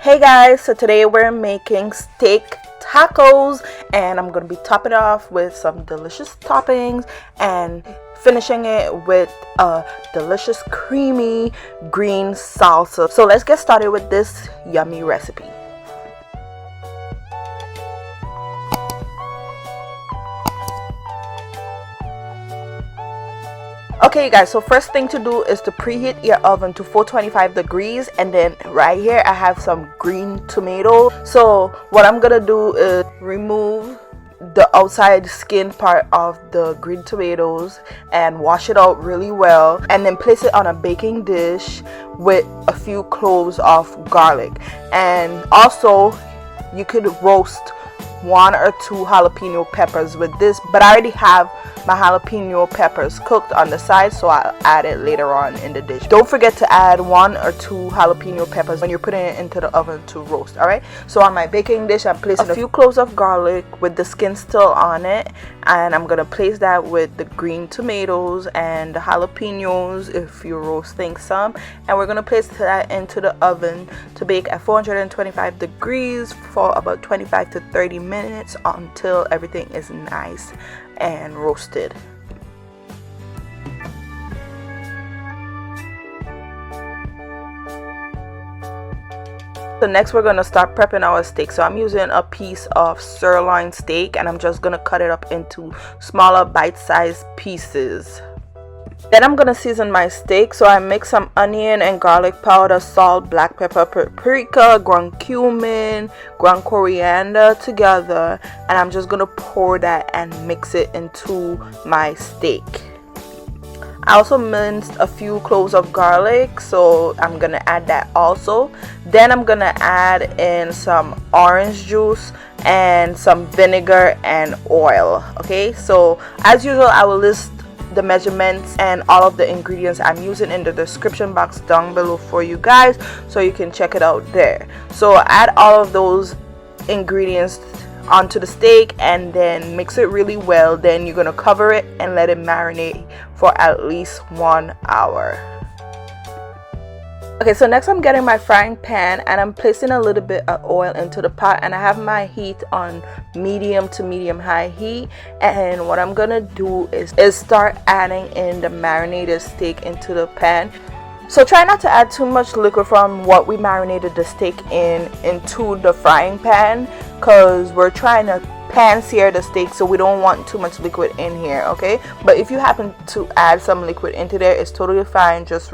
Hey guys, so today we're making steak tacos and I'm going to be topping it off with some delicious toppings and finishing it with a delicious creamy green salsa. So let's get started with this yummy recipe. Okay you guys, so first thing to do is to preheat your oven to 425 degrees, and then right here I have some green tomato. So what I'm gonna do is remove the outside skin part of the green tomatoes and wash it out really well, and then place it on a baking dish with a few cloves of garlic. And also you could roast 1 or 2 jalapeno peppers with this, but I already have my jalapeno peppers cooked on the side, so I'll add it later on in the dish. Don't forget to add 1 or 2 jalapeno peppers when you're putting it into the oven to roast. Alright, so on my baking dish I'm placing a few cloves of garlic with the skin still on it, and I'm gonna place that with the green tomatoes and the jalapenos if you're roasting some, and we're gonna place that into the oven to bake at 425 degrees for about 25 to 30 minutes until everything is nice and roasted. So next we're going to start prepping our steak. So I'm using a piece of sirloin steak and I'm just going to cut it up into smaller bite-sized pieces. Then I'm gonna season my steak. So I mix some onion and garlic powder, salt, black pepper, paprika, ground cumin, ground coriander together, and I'm just gonna pour that and mix it into my steak. I also minced a few cloves of garlic, so I'm gonna add that also. Then I'm gonna add in some orange juice and some vinegar and oil. Okay, so as usual I will list the measurements and all of the ingredients I'm using in the description box down below for you guys, so you can check it out there. So add all of those ingredients onto the steak and then mix it really well. Then you're gonna cover it and let it marinate for at least 1 hour. Okay, so next I'm getting my frying pan and I'm placing a little bit of oil into the pot, and I have my heat on medium to medium high heat. And what I'm gonna do is start adding in the marinated steak into the pan. So try not to add too much liquid from what we marinated the steak into the frying pan, because we're trying to pan sear the steak, so we don't want too much liquid in here. Okay, but if you happen to add some liquid into there, it's totally fine. Just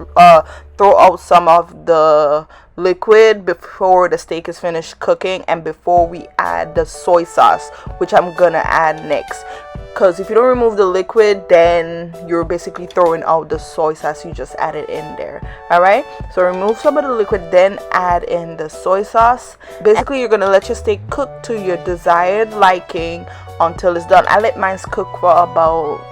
throw out some of the liquid before the steak is finished cooking and before we add the soy sauce, which I'm gonna add next. Because if you don't remove the liquid, then you're basically throwing out the soy sauce you just added in there. Alright, so remove some of the liquid, then add in the soy sauce. Basically you're gonna let your steak cook to your desired liking until it's done. I let mine cook for about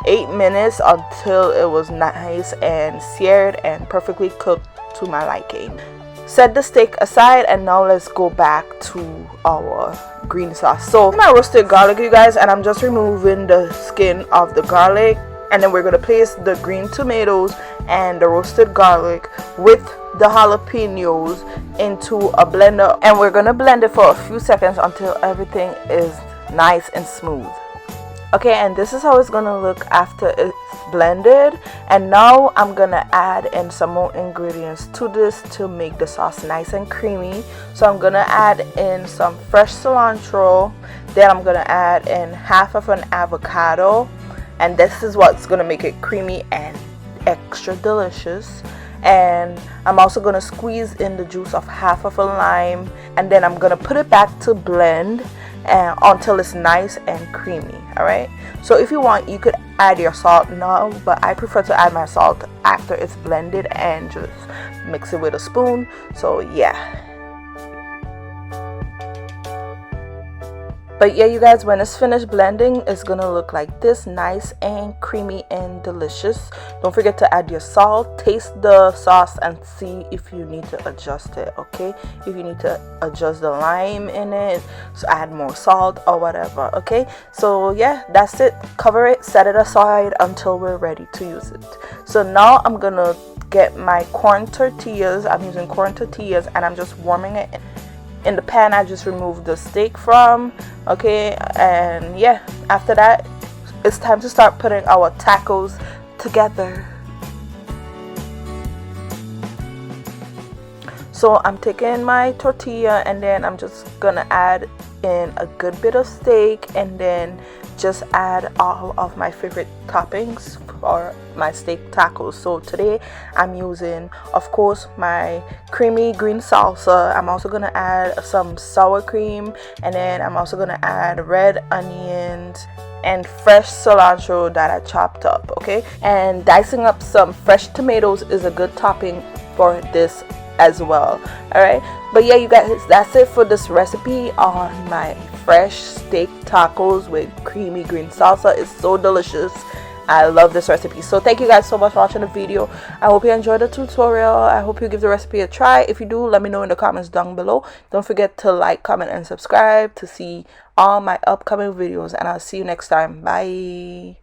8 minutes until it was nice and seared and perfectly cooked to my liking. Set the steak aside, and now let's go back to our green sauce. So my roasted garlic, you guys, and I'm just removing the skin of the garlic, and then we're going to place the green tomatoes and the roasted garlic with the jalapenos into a blender, and we're going to blend it for a few seconds until everything is nice and smooth. Okay, and this is how it's gonna look after it's blended. And now I'm gonna add in some more ingredients to this to make the sauce nice and creamy. So I'm gonna add in some fresh cilantro, then I'm gonna add in half of an avocado, and this is what's gonna make it creamy and extra delicious. And I'm also gonna squeeze in the juice of half of a lime, and then I'm gonna put it back to blend until it's nice and creamy. Alright, so if you want, you could add your salt now, but I prefer to add my salt after it's blended and just mix it with a spoon. So yeah. But yeah, you guys, when it's finished blending, it's gonna look like this, nice and creamy and delicious. Don't forget to add your salt, taste the sauce and see if you need to adjust it. Okay, if you need to adjust the lime in it, so add more salt or whatever. Okay, so yeah, that's it. Cover it, set it aside until we're ready to use it. So now I'm gonna get my corn tortillas. I'm using corn tortillas, and I'm just warming it in the pan I just removed the steak from. Okay, and yeah, after that it's time to start putting our tacos together. So I'm taking my tortilla, and then I'm just gonna add in a good bit of steak, and then just add all of my favorite toppings for my steak tacos. So today I'm using, of course, my creamy green salsa. I'm also gonna add some sour cream, and then I'm also gonna add red onions and fresh cilantro that I chopped up. Okay, and dicing up some fresh tomatoes is a good topping for this as well. All right, but yeah, you guys, that's it for this recipe on my fresh steak tacos with creamy green salsa. It's so delicious. I love this recipe. So thank you guys so much for watching the video. I hope you enjoyed the tutorial. I hope you give the recipe a try. If you do, let me know in the comments down below. Don't forget to like, comment, and subscribe to see all my upcoming videos, and I'll see you next time. Bye.